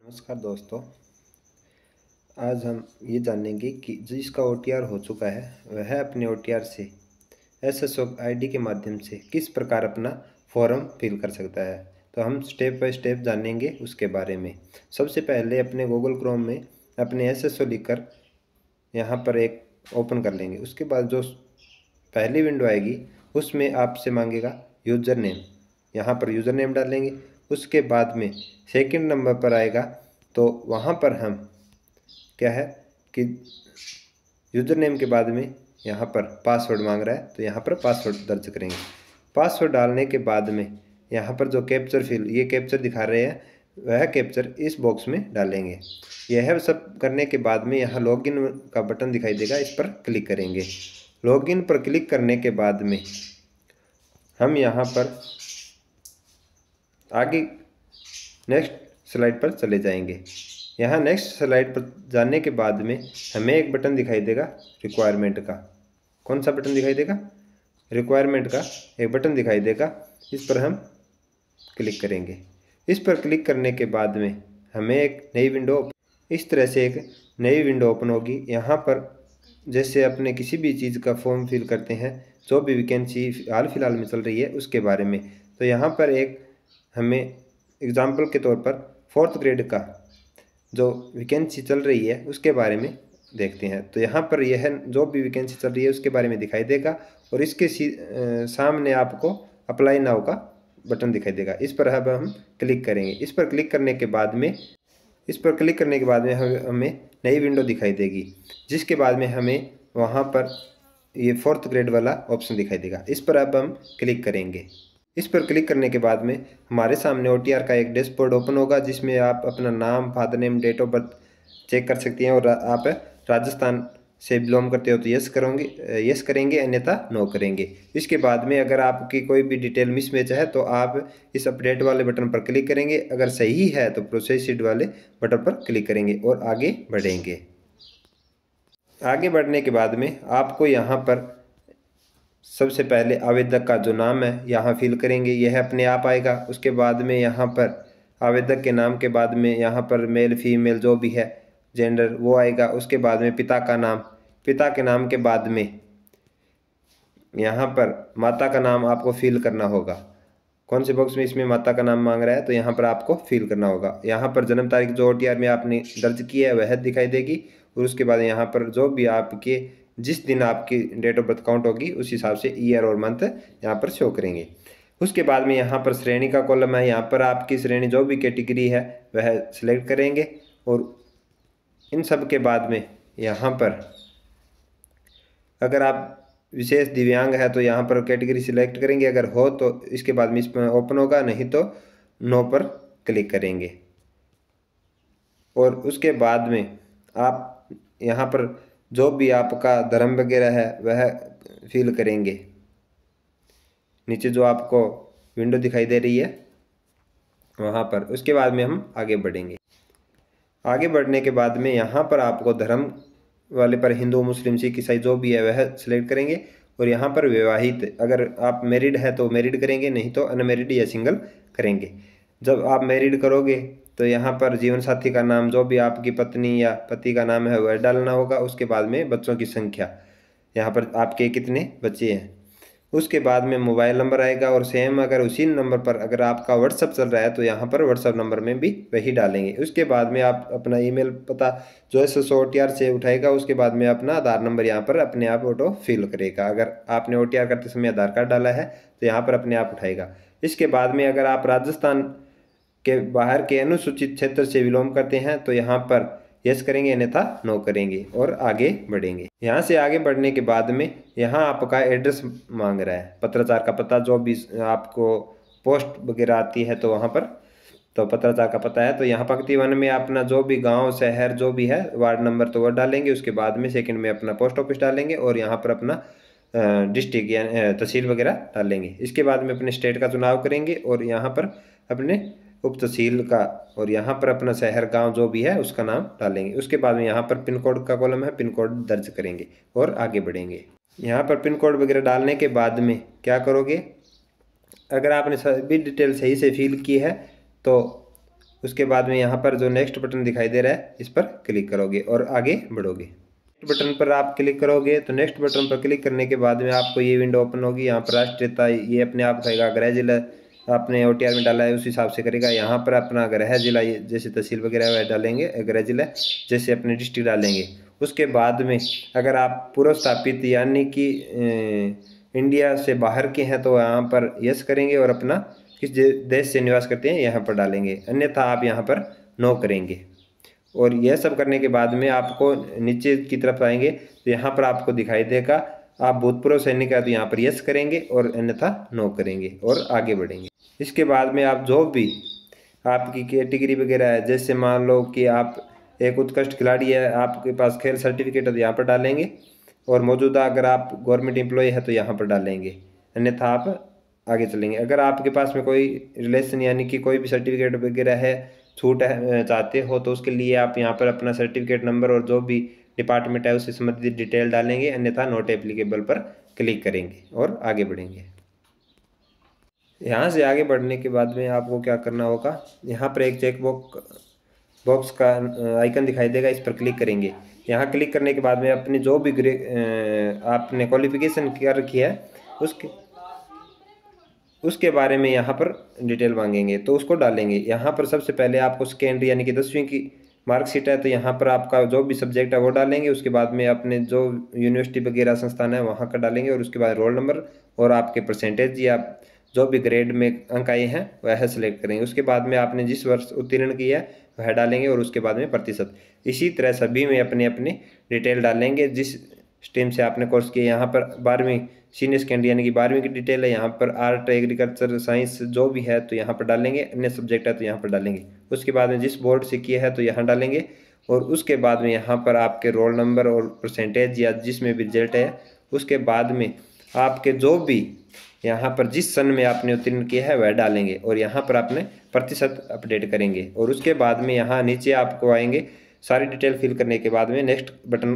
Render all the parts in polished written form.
नमस्कार दोस्तों। आज हम ये जानेंगे कि जिसका ओटीआर हो चुका है वह अपने ओटीआर से एसएसओ आईडी के माध्यम से किस प्रकार अपना फॉर्म फिल कर सकता है। तो हम स्टेप बाय स्टेप जानेंगे उसके बारे में। सबसे पहले अपने गूगल क्रोम में अपने एसएसओ लिखकर यहाँ पर एक ओपन कर लेंगे। उसके बाद जो पहली विंडो आएगी उसमें आपसे मांगेगा यूज़र नेम। यहाँ पर यूज़र नेम डालेंगे। उसके बाद में सेकंड नंबर पर आएगा तो वहाँ पर हम क्या है कि यूज़र नेम के बाद में यहाँ पर पासवर्ड मांग रहा है तो यहाँ पर पासवर्ड दर्ज करेंगे। पासवर्ड डालने के बाद में यहाँ पर जो कैप्चर फिल ये कैप्चर दिखा रहे हैं वह कैप्चर इस बॉक्स में डालेंगे। यह सब करने के बाद में यहाँ लॉगिन का बटन दिखाई देगा, इस पर क्लिक करेंगे। लॉगिन पर क्लिक करने के बाद में हम यहाँ पर आगे नेक्स्ट स्लाइड पर चले जाएंगे। यहाँ नेक्स्ट स्लाइड पर जाने के बाद में हमें एक बटन दिखाई देगा रिक्वायरमेंट का। कौन सा बटन दिखाई देगा? रिक्वायरमेंट का एक बटन दिखाई देगा, इस पर हम क्लिक करेंगे। इस पर क्लिक करने के बाद में हमें एक नई विंडो, इस तरह से एक नई विंडो ओपन होगी। यहाँ पर जैसे अपने किसी भी चीज़ का फॉर्म फिल करते हैं, जो भी वैकेंसी हाल फिलहाल में चल रही है उसके बारे में, तो यहाँ पर एक हमें एग्ज़ाम्पल के तौर पर 4th ग्रेड का जो वैकेंसी चल रही है उसके बारे में देखते हैं। तो यहाँ पर यह जो भी वैकेंसी चल रही है उसके बारे में दिखाई देगा और इसके सामने आपको अप्लाई नाउ का बटन दिखाई देगा। इस पर अब हम क्लिक करेंगे। इस पर क्लिक करने के बाद में हमें नई विंडो दिखाई देगी, जिसके बाद में हमें वहाँ पर ये 4th ग्रेड वाला ऑप्शन दिखाई देगा। इस पर अब हम क्लिक करेंगे। इस पर क्लिक करने के बाद में हमारे सामने ओटीआर का एक डैशबोर्ड ओपन होगा, जिसमें आप अपना नाम, father name, date of birth check कर सकती हैं। और आप राजस्थान से बिलोंग करते हो तो यस करेंगे, अन्यथा नो करेंगे। इसके बाद में अगर आपकी कोई भी डिटेल मिसमैच है तो आप इस अपडेट वाले बटन पर क्लिक करेंगे। अगर सही है तो प्रोसीड वाले बटन पर क्लिक करेंगे और आगे बढ़ेंगे। आगे बढ़ने के बाद में आपको यहाँ पर सबसे पहले आवेदक का जो नाम है यहाँ फिल करेंगे, यह अपने आप आएगा। उसके बाद में यहाँ पर आवेदक के नाम के बाद में यहाँ पर मेल फीमेल जो भी है जेंडर वो आएगा। उसके बाद में पिता के नाम के बाद में यहाँ पर माता का नाम आपको फिल करना होगा। कौन से बॉक्स में इसमें माता का नाम मांग रहा है तो यहाँ पर आपको फिल करना होगा। यहाँ पर जन्म तारीख जो ओटीआर में आपने दर्ज की है वह दिखाई देगी। और उसके बाद यहाँ पर जो भी आपके जिस दिन आपकी डेट ऑफ बर्थ काउंट होगी उस हिसाब से ईयर और मंथ यहाँ पर शो करेंगे। उसके बाद में यहाँ पर श्रेणी का कॉलम है, यहाँ पर आपकी श्रेणी जो भी कैटेगरी है वह सिलेक्ट करेंगे। और इन सब के बाद में यहाँ पर अगर आप विशेष दिव्यांग है तो यहाँ पर कैटेगरी सिलेक्ट करेंगे, अगर हो तो इसके बाद में इसमें ओपन होगा, नहीं तो नो पर क्लिक करेंगे। और उसके बाद में आप यहाँ पर जो भी आपका धर्म वगैरह है वह फिल करेंगे। नीचे जो आपको विंडो दिखाई दे रही है वहाँ पर। उसके बाद में हम आगे बढ़ेंगे। आगे बढ़ने के बाद में यहाँ पर आपको धर्म वाले पर हिंदू, मुस्लिम, सिख, ईसाई जो भी है वह सिलेक्ट करेंगे। और यहाँ पर विवाहित, अगर आप मैरिड है तो मैरिड करेंगे, नहीं तो अनमैरिड या सिंगल करेंगे। जब आप मैरिड करोगे तो यहाँ पर जीवन साथी का नाम जो भी आपकी पत्नी या पति का नाम है वह डालना होगा। उसके बाद में बच्चों की संख्या, यहाँ पर आपके कितने बच्चे हैं। उसके बाद में मोबाइल नंबर आएगा और सेम अगर उसी नंबर पर अगर आपका व्हाट्सअप चल रहा है तो यहाँ पर व्हाट्सअप नंबर में भी वही डालेंगे। उसके बाद में आप अपना ईमेल पता जो एसएसओ ओटीआर से उठाएगा, उसके बाद में अपना आधार नंबर यहाँ पर अपने आप ऑटो फिल करेगा। अगर आपने ओटीआर करते समय आधार कार्ड डाला है तो यहाँ पर अपने आप उठाएगा। इसके बाद में अगर आप राजस्थान के बाहर के अनुसूचित क्षेत्र से बिलोंग करते हैं तो यहाँ पर यस करेंगे, अन्यथा नो करेंगे और आगे बढ़ेंगे। यहाँ से आगे बढ़ने के बाद में यहाँ आपका एड्रेस मांग रहा है, पत्राचार का पता, जो भी आपको पोस्ट वगैरह आती है तो वहाँ पर तो पत्राचार का पता है। तो यहाँ पंक्ति 1 में अपना जो भी गांव, शहर जो भी है, वार्ड नंबर तो वो डालेंगे। उसके बाद में सेकंड में अपना पोस्ट ऑफिस डालेंगे और यहाँ पर अपना डिस्ट्रिक्ट या तहसील वगैरह डालेंगे। इसके बाद में अपने स्टेट का चुनाव करेंगे और यहाँ पर अपने उप तहसील का और यहाँ पर अपना शहर, गांव जो भी है उसका नाम डालेंगे। उसके बाद में यहाँ पर पिन कोड का कॉलम है, पिन कोड दर्ज करेंगे और आगे बढ़ेंगे। यहाँ पर पिन कोड वगैरह डालने के बाद में क्या करोगे, अगर आपने सभी डिटेल सही से फिल की है तो उसके बाद में यहाँ पर जो नेक्स्ट बटन दिखाई दे रहा है इस पर क्लिक करोगे और आगे बढ़ोगे। नेक्स्ट बटन पर आप क्लिक करोगे तो नेक्स्ट बटन पर क्लिक करने के बाद में आपको ये विंडो ओपन होगी। यहाँ पर राष्ट्रीयता ये अपने आप कहेगा, गृह जिला आपने OTR में डाला है उस हिसाब से करेगा। यहाँ पर अपना गृह जिला जैसे तहसील वगैरह वह डालेंगे, गृह जिला जैसे अपने डिस्ट्रिक्ट डालेंगे। उसके बाद में अगर आप पूर्व स्थापित यानी कि इंडिया से बाहर के हैं तो यहाँ पर यस करेंगे और अपना किस देश से निवास करते हैं यहाँ पर डालेंगे, अन्यथा आप यहाँ पर नो करेंगे। और यह सब करने के बाद में आपको नीचे की तरफ आएंगे तो यहाँ पर आपको दिखाई देगा आप भूतपूर्व सैनिक है तो यहाँ पर यस करेंगे और अन्यथा नो करेंगे और आगे बढ़ेंगे। इसके बाद में आप जो भी आपकी कैटेगरी वगैरह है, जैसे मान लो कि आप एक उत्कृष्ट खिलाड़ी है, आपके पास खेल सर्टिफिकेट है तो यहाँ पर डालेंगे, और मौजूदा अगर आप गवर्नमेंट एम्प्लॉय है तो यहाँ पर डालेंगे, अन्यथा आप आगे चलेंगे। अगर आपके पास में कोई रिलेशन यानी कि कोई भी सर्टिफिकेट वगैरह है, छूट है चाहते हो तो उसके लिए आप यहाँ पर अपना सर्टिफिकेट नंबर और जो भी डिपार्टमेंट है उससे संबंधित डिटेल डालेंगे, अन्यथा नॉट एप्लीकेबल पर क्लिक करेंगे और आगे बढ़ेंगे। यहाँ से आगे बढ़ने के बाद में आपको क्या करना होगा, यहाँ पर एक चेक बॉक्स का आइकन दिखाई देगा, इस पर क्लिक करेंगे। यहाँ क्लिक करने के बाद में अपनी जो भी आपने क्वालिफिकेशन क्या रखी है उसके बारे में यहाँ पर डिटेल मांगेंगे तो उसको डालेंगे। यहाँ पर सबसे पहले आपको सेकेंडरी यानी कि 10वीं की मार्कशीट है तो यहाँ पर आपका जो भी सब्जेक्ट है वो डालेंगे। उसके बाद में अपने जो यूनिवर्सिटी वगैरह संस्थान है वहाँ का डालेंगे, और उसके बाद रोल नंबर और आपके परसेंटेज या जो भी ग्रेड में अंक आए हैं वह सेलेक्ट करेंगे। उसके बाद में आपने जिस वर्ष उत्तीर्ण किया है वह डालेंगे, और उसके बाद में प्रतिशत। इसी तरह सभी में अपनी अपनी डिटेल डालेंगे जिस स्ट्रीम से आपने कोर्स किया। यहाँ पर 12वीं सीनियर सेकेंडरी यानी कि 12वीं की डिटेल है, यहाँ पर आर्ट एग्रीकल्चर साइंस जो भी है तो यहाँ पर डालेंगे, अन्य सब्जेक्ट है तो यहाँ पर डालेंगे। उसके बाद में जिस बोर्ड से किया है तो यहाँ डालेंगे, और उसके बाद में यहाँ पर आपके रोल नंबर और परसेंटेज या जिसमें भी रिजल्ट है उसके बाद में आपके जो भी यहाँ पर जिस सन में आपने उत्तीर्ण किया है वह डालेंगे, और यहाँ पर आपने प्रतिशत अपडेट करेंगे। और उसके बाद में यहाँ नीचे आपको आएंगे, सारी डिटेल फिल करने के बाद में नेक्स्ट बटन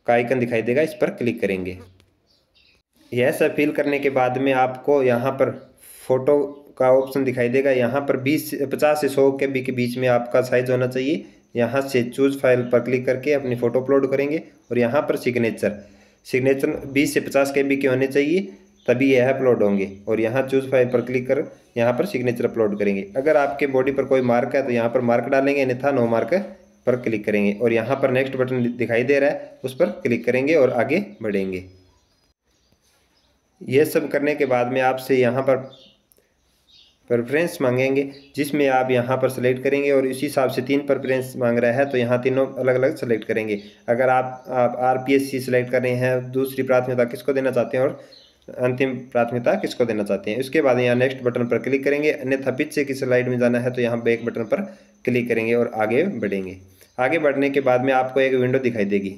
का आइकन दिखाई देगा, इस पर क्लिक करेंगे। यह सब फिल करने के बाद में आपको यहाँ पर फोटो का ऑप्शन दिखाई देगा। यहाँ पर 50 से 100 KB के बीच में आपका साइज होना चाहिए। यहाँ से चूज फाइल पर क्लिक करके अपनी फ़ोटो अपलोड करेंगे, और यहाँ पर सिग्नेचर 20 से 50 KB के होने चाहिए तभी यह अपलोड होंगे, और यहाँ चूज फाइल पर क्लिक कर यहाँ पर सिग्नेचर अपलोड करेंगे। अगर आपके बॉडी पर कोई मार्क है तो यहाँ पर मार्क डालेंगे, अन्यथा नो मार्क पर क्लिक करेंगे, और यहाँ पर नेक्स्ट बटन दिखाई दे रहा है उस पर क्लिक करेंगे और आगे बढ़ेंगे। यह सब करने के बाद में आपसे यहाँ पर प्रेफरेंस मांगेंगे, जिसमें आप यहाँ पर सेलेक्ट करेंगे, और इसी हिसाब से 3 प्रेफरेंस मांग रहा है तो यहाँ तीनों अलग अलग सेलेक्ट करेंगे। अगर आप RPSC सेलेक्ट कर रहे हैं, दूसरी प्राथमिकता किसको देना चाहते हैं और अंतिम प्राथमिकता किसको देना चाहते हैं। उसके बाद यहाँ नेक्स्ट बटन पर क्लिक करेंगे, अन्यथा पीछे की स्लाइड में जाना है तो यहाँ बैक बटन पर क्लिक करेंगे और आगे बढ़ेंगे। आगे बढ़ने के बाद में आपको एक विंडो दिखाई देगी।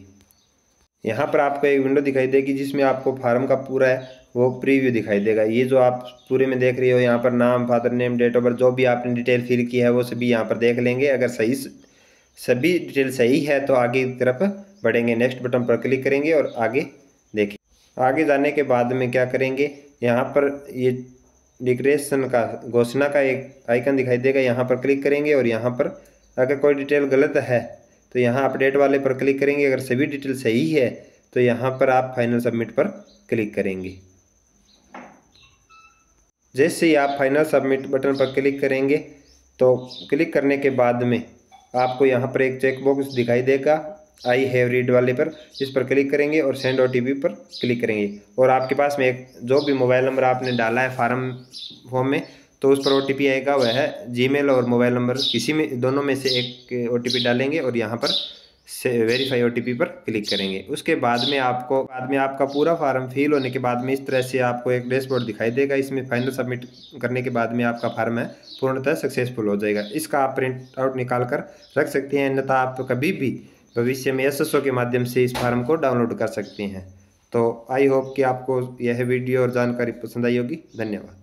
यहाँ पर आपको एक विंडो दिखाई देगी जिसमें आपको फार्म का पूरा है वो प्रीव्यू दिखाई देगा। ये जो आप पूरे में देख रहे हो, यहाँ पर नाम, father name, date of birth, जो भी आपने डिटेल फिल की है वो सभी यहाँ पर देख लेंगे। अगर सभी डिटेल सही है तो आगे की तरफ बढ़ेंगे, नेक्स्ट बटन पर क्लिक करेंगे और आगे देखें। आगे जाने के बाद में क्या करेंगे, यहाँ पर ये डिक्लेरेशन का घोषणा का एक आइकन दिखाई देगा, यहाँ पर क्लिक करेंगे, और यहाँ पर अगर कोई डिटेल गलत है तो यहाँ अपडेट वाले पर क्लिक करेंगे। अगर सभी डिटेल सही है तो यहाँ पर आप फाइनल सबमिट पर क्लिक करेंगे। जैसे ही आप फाइनल सबमिट बटन पर क्लिक करेंगे तो क्लिक करने के बाद में आपको यहाँ पर एक चेक बॉक्स दिखाई देगा, आई हैव रीड वाले पर, इस पर क्लिक करेंगे और सेंड OTP पर क्लिक करेंगे। और आपके पास में एक जो भी मोबाइल नंबर आपने डाला है फॉर्म में तो उस पर OTP आएगा, वह है जीमेल और मोबाइल नंबर किसी में दोनों में से एक OTP डालेंगे और यहाँ पर वेरीफाई OTP पर क्लिक करेंगे। उसके बाद में आपका पूरा फार्म फिल होने के बाद में इस तरह से आपको एक डैशबोर्ड दिखाई देगा। इसमें फाइनल सबमिट करने के बाद में आपका फार्म है पूर्णतः सक्सेसफुल हो जाएगा। इसका आप प्रिंट आउट निकाल कर रख सकते हैं, अन्यथा आप कभी भी भविष्य में SSO के माध्यम से इस फार्म को डाउनलोड कर सकते हैं। तो आई होप कि आपको यह वीडियो और जानकारी पसंद आई होगी। धन्यवाद।